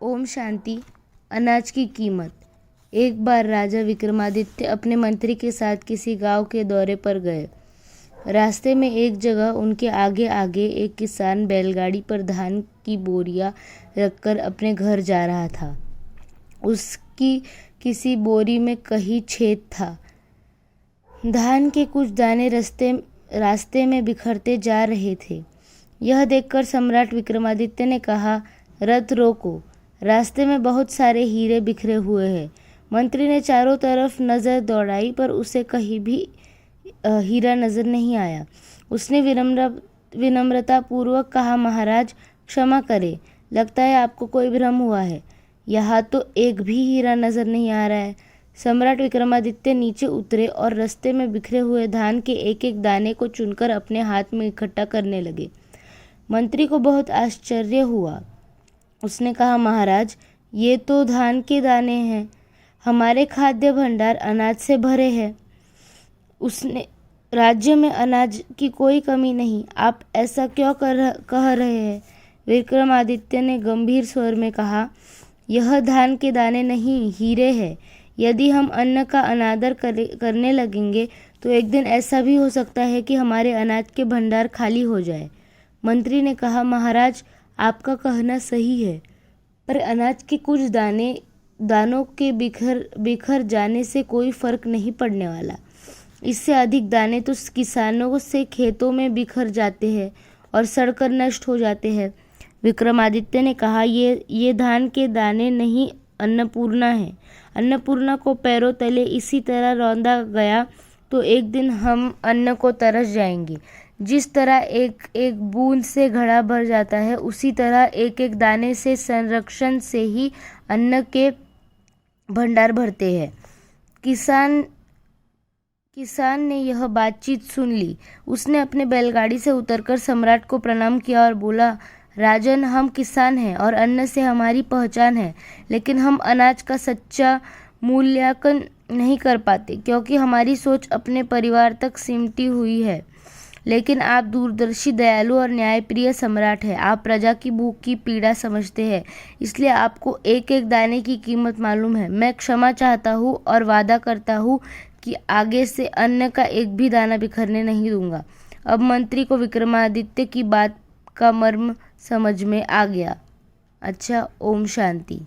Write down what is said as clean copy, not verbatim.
ओम शांति। अनाज की कीमत। एक बार राजा विक्रमादित्य अपने मंत्री के साथ किसी गांव के दौरे पर गए। रास्ते में एक जगह उनके आगे आगे एक किसान बैलगाड़ी पर धान की बोरियां रखकर अपने घर जा रहा था। उसकी किसी बोरी में कहीं छेद था। धान के कुछ दाने रास्ते में बिखरते जा रहे थे। यह देखकर सम्राट विक्रमादित्य ने कहा, रथ रोको, रास्ते में बहुत सारे हीरे बिखरे हुए हैं। मंत्री ने चारों तरफ नजर दौड़ाई पर उसे कहीं भी हीरा नजर नहीं आया। उसने विनम्रता पूर्वक कहा, महाराज क्षमा करें, लगता है आपको कोई भ्रम हुआ है। यहाँ तो एक भी हीरा नजर नहीं आ रहा है। सम्राट विक्रमादित्य नीचे उतरे और रास्ते में बिखरे हुए धान के एक एक दाने को चुनकर अपने हाथ में इकट्ठा करने लगे। मंत्री को बहुत आश्चर्य हुआ। उसने कहा, महाराज ये तो धान के दाने हैं, हमारे खाद्य भंडार अनाज से भरे हैं। राज्य में अनाज की कोई कमी नहीं, आप ऐसा क्यों कह रहे हैं? विक्रमादित्य ने गंभीर स्वर में कहा, यह धान के दाने नहीं, हीरे हैं। यदि हम अन्न का अनादर करने लगेंगे तो एक दिन ऐसा भी हो सकता है कि हमारे अनाज के भंडार खाली हो जाए। मंत्री ने कहा, महाराज आपका कहना सही है, पर अनाज के कुछ दानों के बिखर जाने से कोई फर्क नहीं पड़ने वाला। इससे अधिक दाने तो किसानों से खेतों में बिखर जाते हैं और सड़कर नष्ट हो जाते हैं। विक्रमादित्य ने कहा, ये धान के दाने नहीं, अन्नपूर्णा है। अन्नपूर्णा को पैरों तले इसी तरह रौंदा गया तो एक दिन हम अन्न को तरस जाएंगे। जिस तरह एक एक बूंद से घड़ा भर जाता है, उसी तरह एक एक दाने से संरक्षण से ही अन्न के भंडार भरते हैं। किसान ने यह बातचीत सुन ली। उसने अपने बैलगाड़ी से उतरकर सम्राट को प्रणाम किया और बोला, राजन, हम किसान हैं और अन्न से हमारी पहचान है, लेकिन हम अनाज का सच्चा मूल्यांकन नहीं कर पाते क्योंकि हमारी सोच अपने परिवार तक सिमटी हुई है। लेकिन आप दूरदर्शी, दयालु और न्यायप्रिय सम्राट हैं। आप प्रजा की भूख की पीड़ा समझते हैं, इसलिए आपको एक एक दाने की कीमत मालूम है। मैं क्षमा चाहता हूँ और वादा करता हूँ कि आगे से अन्न का एक भी दाना बिखरने नहीं दूंगा। अब मंत्री को विक्रमादित्य की बात का मर्म समझ में आ गया। अच्छा, ओम शांति।